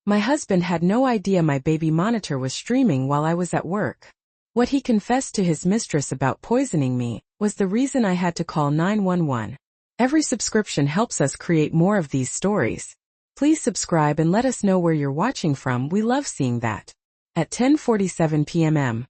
My husband had no idea my baby monitor was streaming while I was at work. What he confessed to his mistress about poisoning me was the reason I had to call 911. Every subscription helps us create more of these stories. Please subscribe and let us know where you're watching from. We love seeing that. At 10:47 p.m.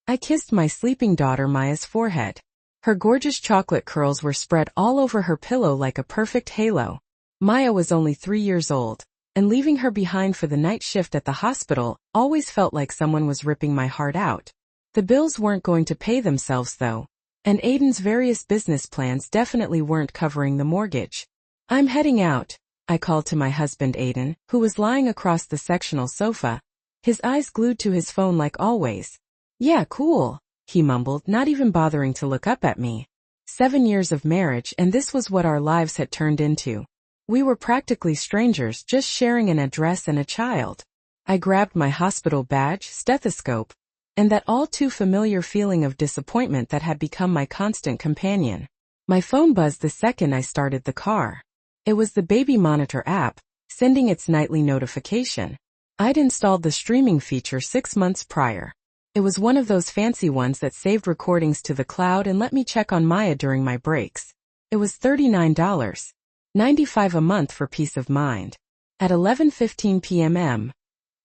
I kissed my sleeping daughter Maya's forehead. Her gorgeous chocolate curls were spread all over her pillow like a perfect halo. Maya was only 3 years old, and leaving her behind for the night shift at the hospital always felt like someone was ripping my heart out. The bills weren't going to pay themselves though, and Aiden's various business plans definitely weren't covering the mortgage. I'm heading out, I called to my husband Aiden, who was lying across the sectional sofa, his eyes glued to his phone like always. Yeah, cool, he mumbled, not even bothering to look up at me. 7 years of marriage, and this was what our lives had turned into. We were practically strangers, just sharing an address and a child. I grabbed my hospital badge, stethoscope, and that all too familiar feeling of disappointment that had become my constant companion. My phone buzzed the second I started the car. It was the baby monitor app, sending its nightly notification. I'd installed the streaming feature 6 months prior. It was one of those fancy ones that saved recordings to the cloud and let me check on Maya during my breaks. It was $39.95 a month for peace of mind. At 11:15 p.m.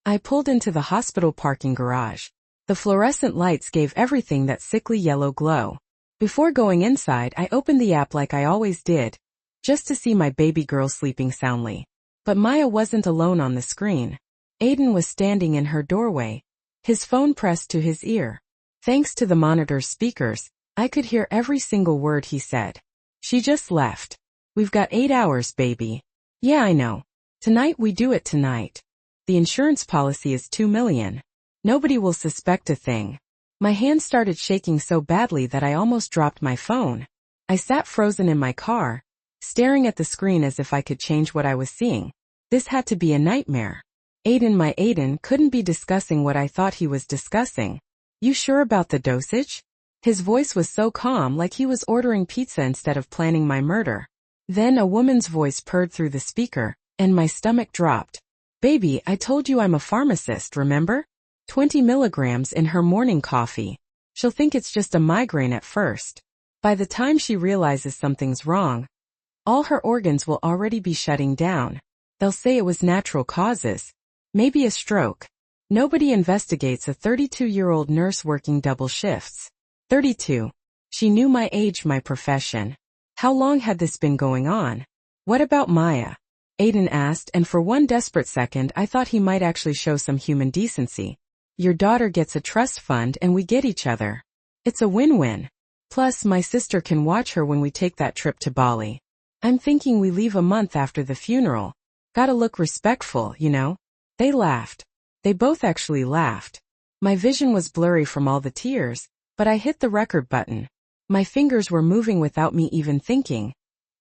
I pulled into the hospital parking garage. The fluorescent lights gave everything that sickly yellow glow. Before going inside, I opened the app like I always did, just to see my baby girl sleeping soundly. But Maya wasn't alone on the screen. Aiden was standing in her doorway, his phone pressed to his ear. Thanks to the monitor's speakers, I could hear every single word he said. She just left. We've got 8 hours, baby. Yeah, I know. Tonight we do it tonight. The insurance policy is $2 million. Nobody will suspect a thing. My hands started shaking so badly that I almost dropped my phone. I sat frozen in my car, staring at the screen as if I could change what I was seeing. This had to be a nightmare. My Aiden couldn't be discussing what I thought he was discussing. You sure about the dosage? His voice was so calm, like he was ordering pizza instead of planning my murder. Then a woman's voice purred through the speaker, and my stomach dropped. Baby, I told you I'm a pharmacist, remember? 20 milligrams in her morning coffee. She'll think it's just a migraine at first. By the time she realizes something's wrong, all her organs will already be shutting down. They'll say it was natural causes. Maybe a stroke. Nobody investigates a 32-year-old nurse working double shifts. 32. She knew my age, my profession. How long had this been going on? What about Maya? Aiden asked, and for one desperate second I thought he might actually show some human decency. Your daughter gets a trust fund and we get each other. It's a win-win. Plus, my sister can watch her when we take that trip to Bali. I'm thinking we leave a month after the funeral. Gotta look respectful, you know? They laughed. They both actually laughed. My vision was blurry from all the tears, but I hit the record button. My fingers were moving without me even thinking.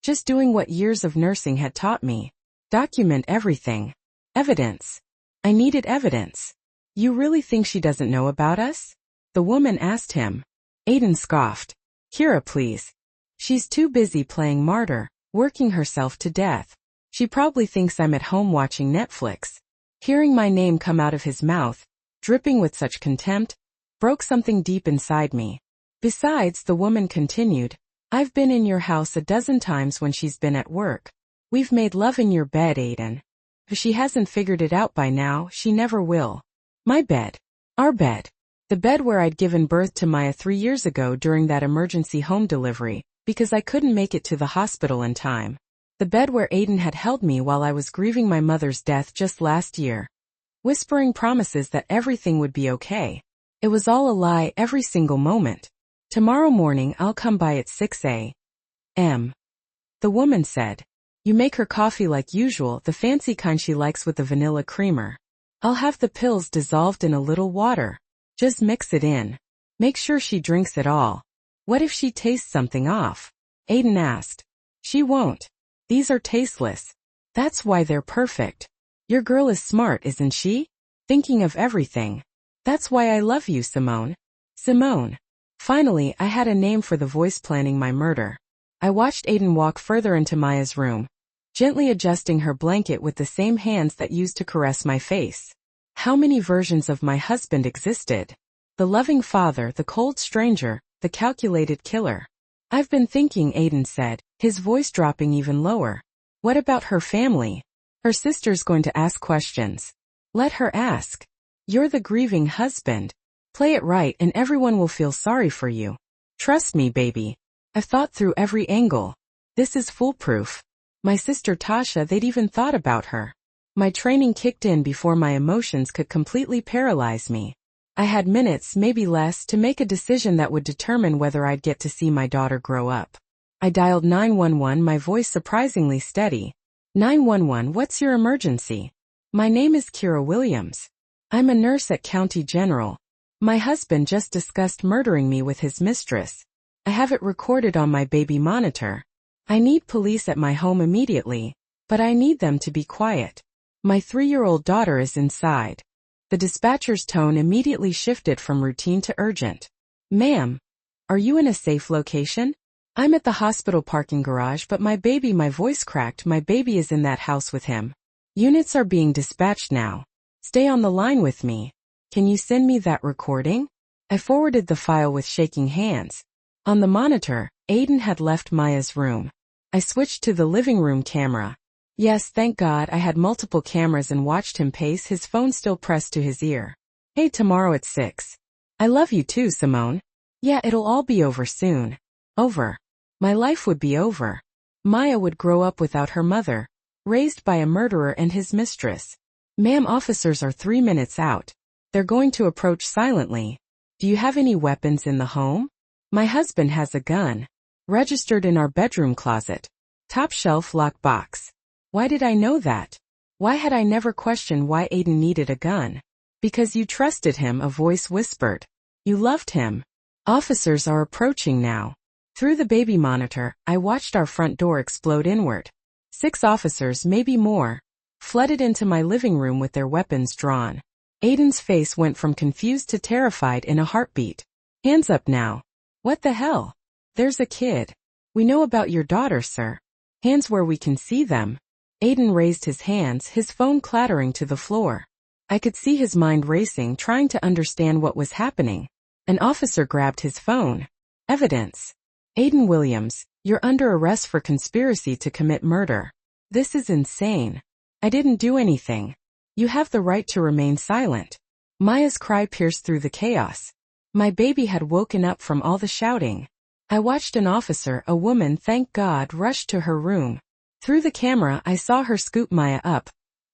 Just doing what years of nursing had taught me. Document everything. Evidence. I needed evidence. You really think she doesn't know about us? The woman asked him. Aiden scoffed. Kira, please. She's too busy playing martyr, working herself to death. She probably thinks I'm at home watching Netflix. Hearing my name come out of his mouth, dripping with such contempt, broke something deep inside me. Besides, the woman continued, I've been in your house a dozen times when she's been at work. We've made love in your bed, Aiden. If she hasn't figured it out by now, she never will. My bed. Our bed. The bed where I'd given birth to Maya 3 years ago during that emergency home delivery, because I couldn't make it to the hospital in time. The bed where Aiden had held me while I was grieving my mother's death just last year. Whispering promises that everything would be okay. It was all a lie every single moment. Tomorrow morning I'll come by at 6 a.m. The woman said. You make her coffee like usual, the fancy kind she likes with the vanilla creamer. I'll have the pills dissolved in a little water. Just mix it in. Make sure she drinks it all. What if she tastes something off? Aiden asked. She won't. These are tasteless. That's why they're perfect. Your girl is smart, isn't she? Thinking of everything. That's why I love you, Simone. Simone. Finally, I had a name for the voice planning my murder. I watched Aiden walk further into Maya's room. gently adjusting her blanket with the same hands that used to caress my face. How many versions of my husband existed? The loving father, the cold stranger, the calculated killer. I've been thinking, Aiden said, his voice dropping even lower. What about her family? Her sister's going to ask questions. Let her ask. You're the grieving husband. Play it right and everyone will feel sorry for you. Trust me, baby. I've thought through every angle. This is foolproof. My sister Tasha, they'd even thought about her. My training kicked in before my emotions could completely paralyze me. I had minutes, maybe less, to make a decision that would determine whether I'd get to see my daughter grow up. I dialed 911, my voice surprisingly steady. 911, what's your emergency? My name is Kira Williams. I'm a nurse at County General. My husband just discussed murdering me with his mistress. I have it recorded on my baby monitor. I need police at my home immediately, but I need them to be quiet. My 3-year-old daughter is inside. The dispatcher's tone immediately shifted from routine to urgent. Ma'am, are you in a safe location? I'm at the hospital parking garage, but my voice cracked, my baby is in that house with him. Units are being dispatched now. Stay on the line with me. Can you send me that recording? I forwarded the file with shaking hands. On the monitor, Aiden had left Maya's room. I switched to the living room camera. Yes, thank God I had multiple cameras and watched him pace, his phone still pressed to his ear. Hey, tomorrow at 6. I love you too, Simone. Yeah, it'll all be over soon. Over. My life would be over. Maya would grow up without her mother, raised by a murderer and his mistress. Ma'am, officers are 3 minutes out. They're going to approach silently. Do you have any weapons in the home? My husband has a gun. Registered in our bedroom closet. Top shelf lock box. Why did I know that? Why had I never questioned why Aiden needed a gun? Because you trusted him, a voice whispered. You loved him. Officers are approaching now. Through the baby monitor, I watched our front door explode inward. 6 officers, maybe more, flooded into my living room with their weapons drawn. Aiden's face went from confused to terrified in a heartbeat. Hands up now. What the hell? There's a kid. We know about your daughter, sir. Hands where we can see them. Aiden raised his hands, his phone clattering to the floor. I could see his mind racing, trying to understand what was happening. An officer grabbed his phone. Evidence. Aiden Williams, you're under arrest for conspiracy to commit murder. This is insane. I didn't do anything. You have the right to remain silent. Maya's cry pierced through the chaos. My baby had woken up from all the shouting. I watched an officer, a woman, thank God, rush to her room. Through the camera, I saw her scoop Maya up,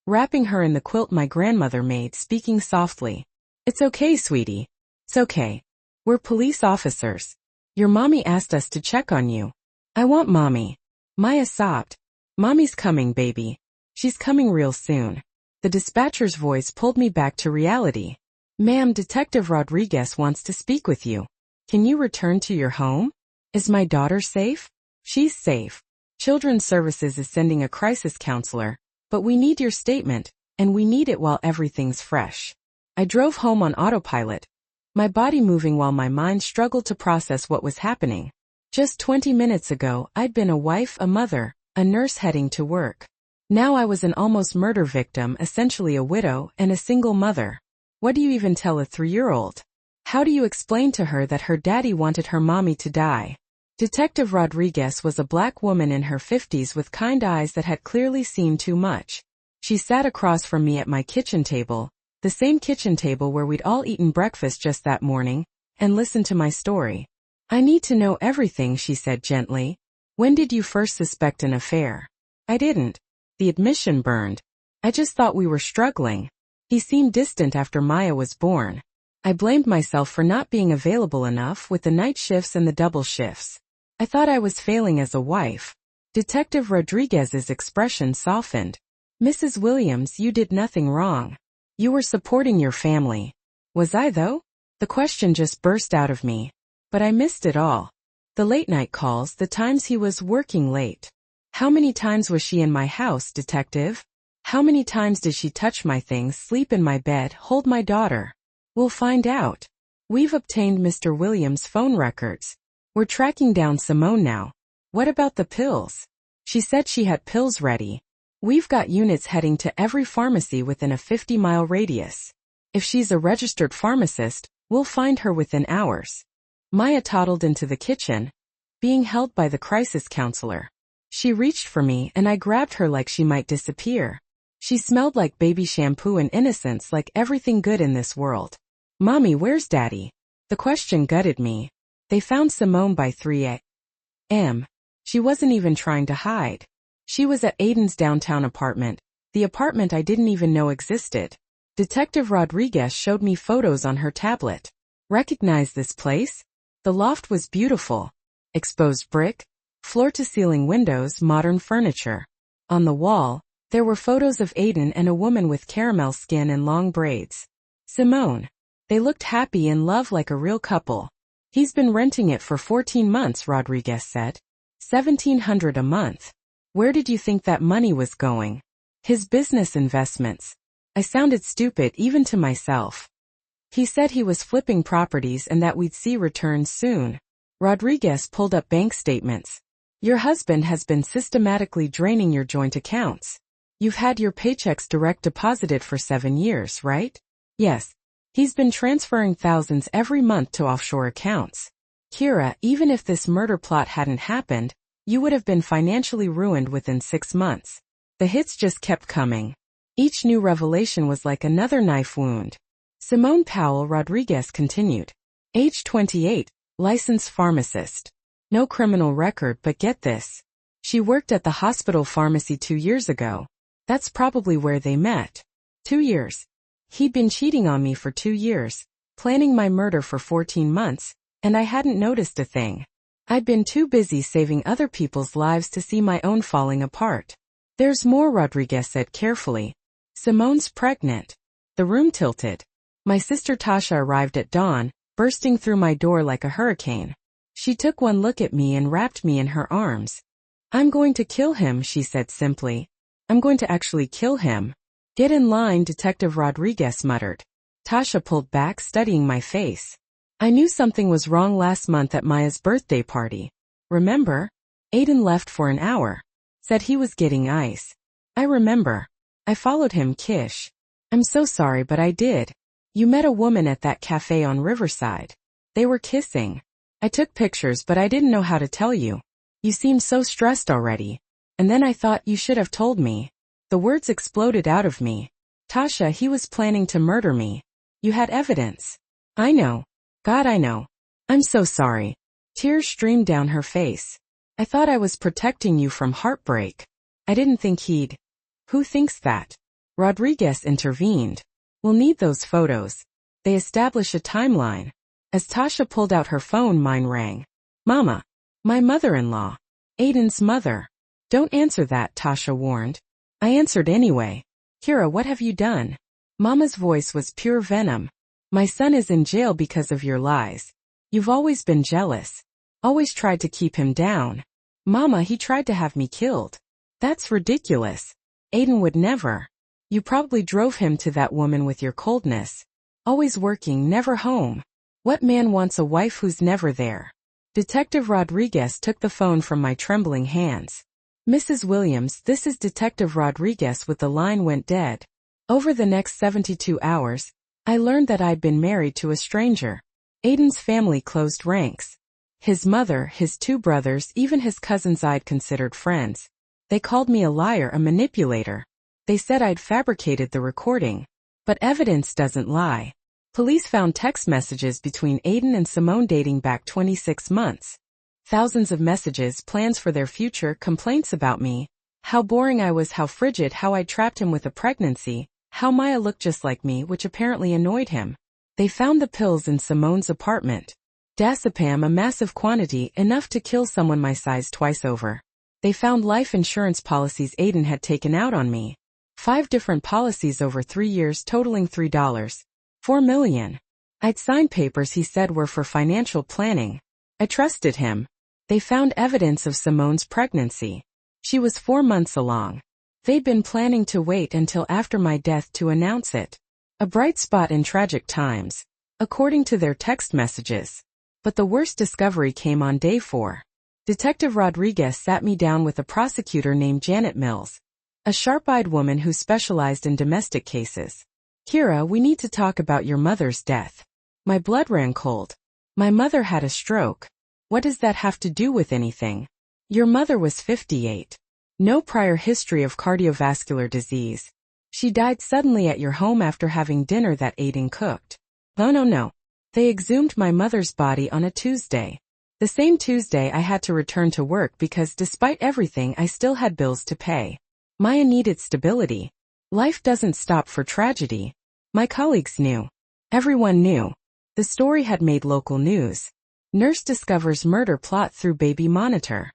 wrapping her in the quilt my grandmother made, speaking softly. It's okay, sweetie. It's okay. We're police officers. Your mommy asked us to check on you. I want mommy. Maya sobbed. Mommy's coming, baby. She's coming real soon. The dispatcher's voice pulled me back to reality. Ma'am, Detective Rodriguez wants to speak with you. Can you return to your home? Is my daughter safe? She's safe. Children's Services is sending a crisis counselor, but we need your statement, and we need it while everything's fresh. I drove home on autopilot, my body moving while my mind struggled to process what was happening. Just 20 minutes ago, I'd been a wife, a mother, a nurse heading to work. Now I was an almost murder victim, essentially a widow, and a single mother. What do you even tell a 3-year-old? How do you explain to her that her daddy wanted her mommy to die? Detective Rodriguez was a black woman in her 50s with kind eyes that had clearly seen too much. She sat across from me at my kitchen table, the same kitchen table where we'd all eaten breakfast just that morning, and listened to my story. I need to know everything, she said gently. When did you first suspect an affair? I didn't. The admission burned. I just thought we were struggling. He seemed distant after Maya was born. I blamed myself for not being available enough with the night shifts and the double shifts. I thought I was failing as a wife. Detective Rodriguez's expression softened. Mrs. Williams, you did nothing wrong. You were supporting your family. Was I, though? The question just burst out of me. But I missed it all. The late-night calls, the times he was working late. How many times was she in my house, detective? How many times did she touch my things, sleep in my bed, hold my daughter? We'll find out. We've obtained Mr. Williams' phone records. We're tracking down Simone now. What about the pills? She said she had pills ready. We've got units heading to every pharmacy within a 50-mile radius. If she's a registered pharmacist, we'll find her within hours. Maya toddled into the kitchen, being held by the crisis counselor. She reached for me and I grabbed her like she might disappear. She smelled like baby shampoo and innocence, like everything good in this world. Mommy, where's Daddy? The question gutted me. They found Simone by 3 a.m. She wasn't even trying to hide. She was at Aiden's downtown apartment, the apartment I didn't even know existed. Detective Rodriguez showed me photos on her tablet. Recognize this place? The loft was beautiful. Exposed brick, floor-to-ceiling windows, modern furniture. On the wall, there were photos of Aiden and a woman with caramel skin and long braids. Simone. They looked happy in love like a real couple. He's been renting it for 14 months, Rodriguez said. $1,700 a month. Where did you think that money was going? His business investments. I sounded stupid even to myself. He said he was flipping properties and that we'd see returns soon. Rodriguez pulled up bank statements. Your husband has been systematically draining your joint accounts. You've had your paychecks direct deposited for 7 years, right? Yes. He's been transferring thousands every month to offshore accounts. Kira, even if this murder plot hadn't happened, you would have been financially ruined within 6 months. The hits just kept coming. Each new revelation was like another knife wound. Simone Powell, Rodriguez continued. Age 28, licensed pharmacist. No criminal record, but get this. She worked at the hospital pharmacy 2 years ago. That's probably where they met. 2 years. He'd been cheating on me for 2 years, planning my murder for 14 months, and I hadn't noticed a thing. I'd been too busy saving other people's lives to see my own falling apart. There's more, Rodriguez said carefully. Simone's pregnant. The room tilted. My sister Tasha arrived at dawn, bursting through my door like a hurricane. She took one look at me and wrapped me in her arms. I'm going to kill him, she said simply. I'm going to actually kill him. Get in line, Detective Rodriguez muttered. Tasha pulled back, studying my face. I knew something was wrong last month at Maya's birthday party. Remember? Aiden left for an hour. Said he was getting ice. I remember. I followed him, Kish. I'm so sorry, but I did. You met a woman at that cafe on Riverside. They were kissing. I took pictures, but I didn't know how to tell you. You seemed so stressed already. And then I thought you should have told me. The words exploded out of me. Tasha, he was planning to murder me. You had evidence. I know. God, I know. I'm so sorry. Tears streamed down her face. I thought I was protecting you from heartbreak. I didn't think he'd. Who thinks that? Rodriguez intervened. We'll need those photos. They establish a timeline. As Tasha pulled out her phone, mine rang. Mama. My mother-in-law. Aiden's mother. Don't answer that, Tasha warned. I answered anyway. Kira, what have you done? Mama's voice was pure venom. My son is in jail because of your lies. You've always been jealous. Always tried to keep him down. Mama, he tried to have me killed. That's ridiculous. Aiden would never. You probably drove him to that woman with your coldness. Always working, never home. What man wants a wife who's never there? Detective Rodriguez took the phone from my trembling hands. Mrs. Williams, this is Detective Rodriguez. With the line went dead. Over the next 72 hours, I learned that I'd been married to a stranger. Aiden's family closed ranks. His mother, his 2 brothers, even his cousins I'd considered friends. They called me a liar, a manipulator. They said I'd fabricated the recording. But evidence doesn't lie. Police found text messages between Aiden and Simone dating back 26 months. Thousands of messages, plans for their future, complaints about me. How boring I was, how frigid, how I trapped him with a pregnancy, how Maya looked just like me, which apparently annoyed him. They found the pills in Simone's apartment. Diazepam, a massive quantity, enough to kill someone my size twice over. They found life insurance policies Aiden had taken out on me. 5 different policies over 3 years totaling $4 million. I'd signed papers he said were for financial planning. I trusted him. They found evidence of Simone's pregnancy. She was 4 months along. They'd been planning to wait until after my death to announce it. A bright spot in tragic times, according to their text messages. But the worst discovery came on day 4. Detective Rodriguez sat me down with a prosecutor named Janet Mills, a sharp-eyed woman who specialized in domestic cases. Kira, we need to talk about your mother's death. My blood ran cold. My mother had a stroke. What does that have to do with anything? Your mother was 58. No prior history of cardiovascular disease. She died suddenly at your home after having dinner that Aiden cooked. Oh no. They exhumed my mother's body on a Tuesday. The same Tuesday I had to return to work because despite everything I still had bills to pay. Maya needed stability. Life doesn't stop for tragedy. My colleagues knew. Everyone knew. The story had made local news. Nurse discovers murder plot through baby monitor.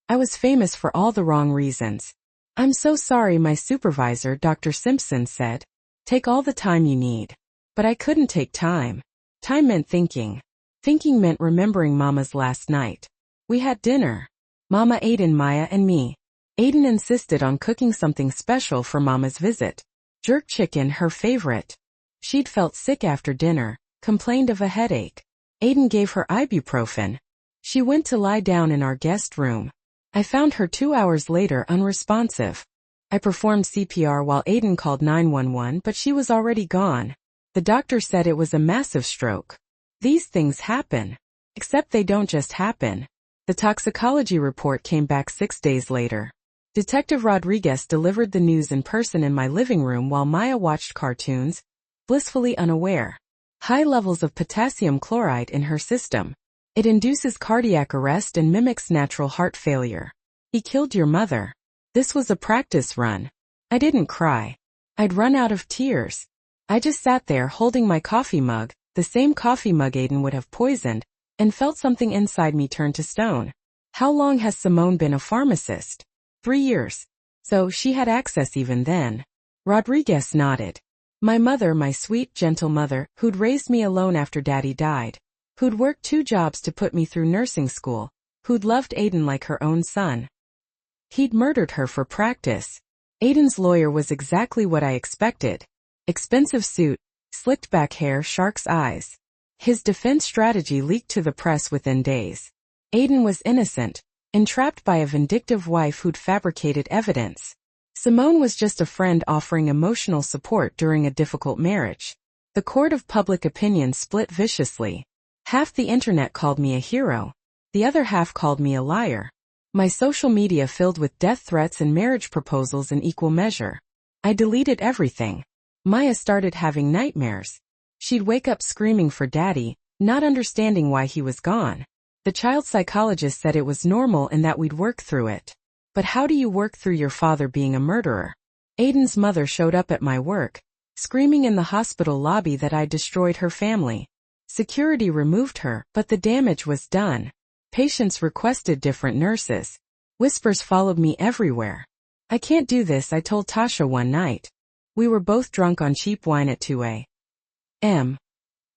I was famous for all the wrong reasons. I'm so sorry, my supervisor, Dr. Simpson, said. Take all the time you need. But I couldn't take time. Time meant thinking. Thinking meant remembering Mama's last night. We had dinner. Mama, Aiden, Maya, and me. Aiden insisted on cooking something special for Mama's visit. Jerk chicken, her favorite. She'd felt sick after dinner, complained of a headache. Aiden gave her ibuprofen. She went to lie down in our guest room. I found her 2 hours later unresponsive. I performed CPR while Aiden called 911, but she was already gone. The doctor said it was a massive stroke. These things happen. Except they don't just happen. The toxicology report came back 6 days later. Detective Rodriguez delivered the news in person in my living room while Maya watched cartoons, blissfully unaware. High levels of potassium chloride in her system. It induces cardiac arrest and mimics natural heart failure. He killed your mother. This was a practice run. I didn't cry. I'd run out of tears. I just sat there holding my coffee mug, the same coffee mug Aiden would have poisoned, and felt something inside me turn to stone. How long has Simone been a pharmacist? 3 years. So she had access even then. Rodriguez nodded. My mother, my sweet, gentle mother, who'd raised me alone after Daddy died, who'd worked 2 jobs to put me through nursing school, who'd loved Aiden like her own son. He'd murdered her for practice. Aiden's lawyer was exactly what I expected. Expensive suit, slicked back hair, shark's eyes. His defense strategy leaked to the press within days. Aiden was innocent, entrapped by a vindictive wife who'd fabricated evidence. Simone was just a friend offering emotional support during a difficult marriage. The court of public opinion split viciously. Half the internet called me a hero. The other half called me a liar. My social media filled with death threats and marriage proposals in equal measure. I deleted everything. Maya started having nightmares. She'd wake up screaming for Daddy, not understanding why he was gone. The child psychologist said it was normal and that we'd work through it. But how do you work through your father being a murderer? Aiden's mother showed up at my work, screaming in the hospital lobby that I destroyed her family. Security removed her, but the damage was done. Patients requested different nurses. Whispers followed me everywhere. I can't do this, I told Tasha one night. We were both drunk on cheap wine at 2 a.m.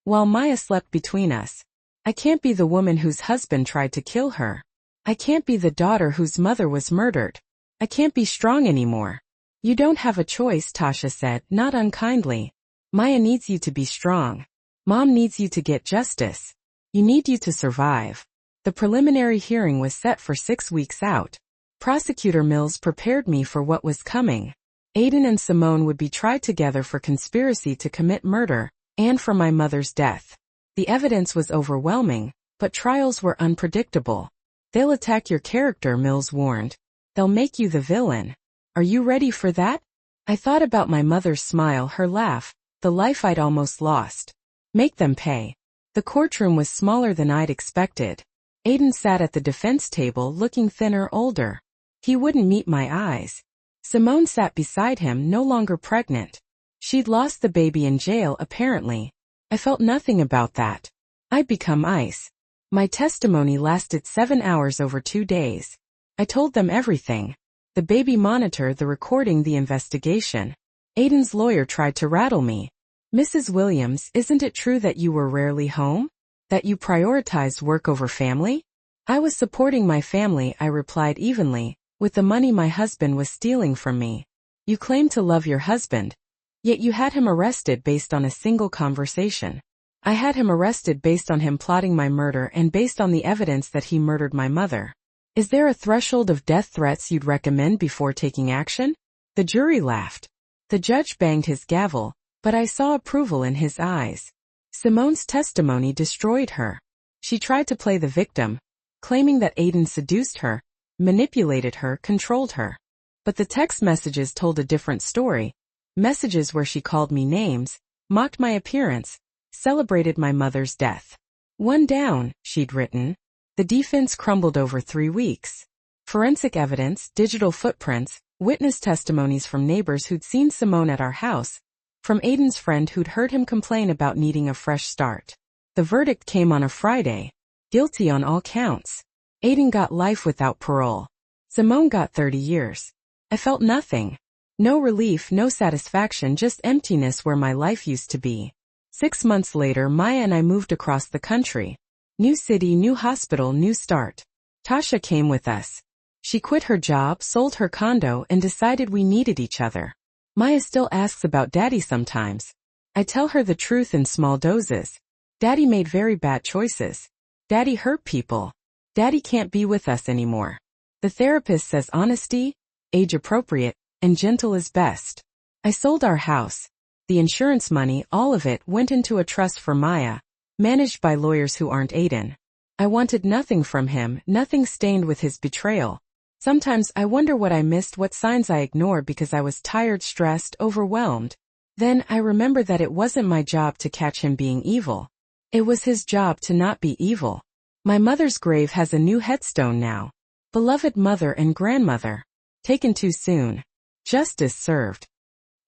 while Maya slept between us. I can't be the woman whose husband tried to kill her. I can't be the daughter whose mother was murdered. I can't be strong anymore. You don't have a choice, Tasha said, not unkindly. Maya needs you to be strong. Mom needs you to get justice. You need you to survive. The preliminary hearing was set for 6 weeks out. Prosecutor Mills prepared me for what was coming. Aiden and Simone would be tried together for conspiracy to commit murder, and for my mother's death. The evidence was overwhelming, but trials were unpredictable. They'll attack your character, Mills warned. They'll make you the villain. Are you ready for that? I thought about my mother's smile, her laugh, the life I'd almost lost. Make them pay. The courtroom was smaller than I'd expected. Aiden sat at the defense table looking thinner, older. He wouldn't meet my eyes. Simone sat beside him, no longer pregnant. She'd lost the baby in jail, apparently. I felt nothing about that. I'd become ice. My testimony lasted 7 hours over 2 days. I told them everything. The baby monitor, the recording, the investigation. Aiden's lawyer tried to rattle me. Mrs. Williams, isn't it true that you were rarely home? That you prioritized work over family? I was supporting my family, I replied evenly, with the money my husband was stealing from me. You claim to love your husband. Yet you had him arrested based on a single conversation. I had him arrested based on him plotting my murder and based on the evidence that he murdered my mother. Is there a threshold of death threats you'd recommend before taking action? The jury laughed. The judge banged his gavel, but I saw approval in his eyes. Simone's testimony destroyed her. She tried to play the victim, claiming that Aiden seduced her, manipulated her, controlled her. But the text messages told a different story. Messages where she called me names, mocked my appearance, celebrated my mother's death. One down, she'd written. The defense crumbled over 3 weeks. Forensic evidence, digital footprints, witness testimonies from neighbors who'd seen Simone at our house, from Aiden's friend who'd heard him complain about needing a fresh start. The verdict came on a Friday. Guilty on all counts. Aiden got life without parole. Simone got 30 years. I felt nothing. No relief, no satisfaction, just emptiness where my life used to be. 6 months later, Maya and I moved across the country. New city, new hospital, new start. Tasha came with us. She quit her job, sold her condo, and decided we needed each other. Maya still asks about Daddy sometimes. I tell her the truth in small doses. Daddy made very bad choices. Daddy hurt people. Daddy can't be with us anymore. The therapist says honesty, age-appropriate, and gentle is best. I sold our house. The insurance money, all of it, went into a trust for Maya, managed by lawyers who aren't Aiden. I wanted nothing from him, nothing stained with his betrayal. Sometimes I wonder what I missed, what signs I ignored because I was tired, stressed, overwhelmed. Then I remember that it wasn't my job to catch him being evil. It was his job to not be evil. My mother's grave has a new headstone now. Beloved mother and grandmother. Taken too soon. Justice served.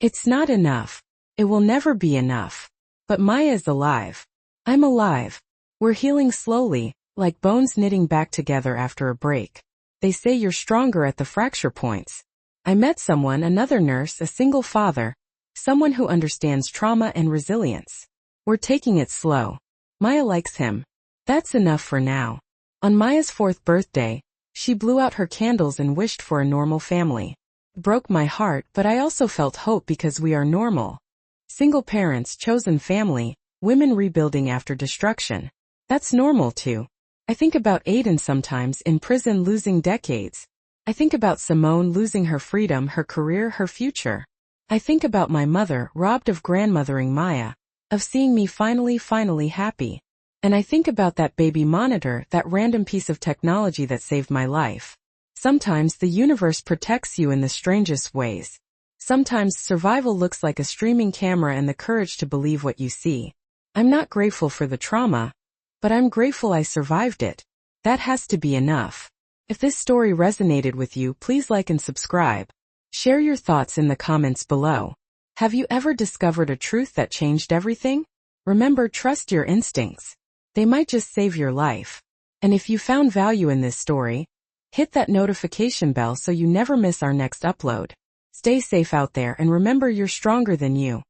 It's not enough. It will never be enough. But Maya is alive. I'm alive. We're healing slowly, like bones knitting back together after a break. They say you're stronger at the fracture points. I met someone, another nurse, a single father, someone who understands trauma and resilience. We're taking it slow. Maya likes him. That's enough for now. On Maya's 4th birthday, she blew out her candles and wished for a normal family. It broke my heart, but I also felt hope because we are normal. Single parents, chosen family, women rebuilding after destruction. That's normal too. I think about Aiden sometimes, in prison losing decades. I think about Simone losing her freedom, her career, her future. I think about my mother, robbed of grandmothering Maya, of seeing me finally happy. And I think about that baby monitor, that random piece of technology that saved my life. Sometimes the universe protects you in the strangest ways. Sometimes survival looks like a streaming camera and the courage to believe what you see. I'm not grateful for the trauma, but I'm grateful I survived it. That has to be enough. If this story resonated with you, please like and subscribe. Share your thoughts in the comments below. Have you ever discovered a truth that changed everything? Remember, trust your instincts. They might just save your life. And if you found value in this story, hit that notification bell so you never miss our next upload. Stay safe out there and remember, you're stronger than you.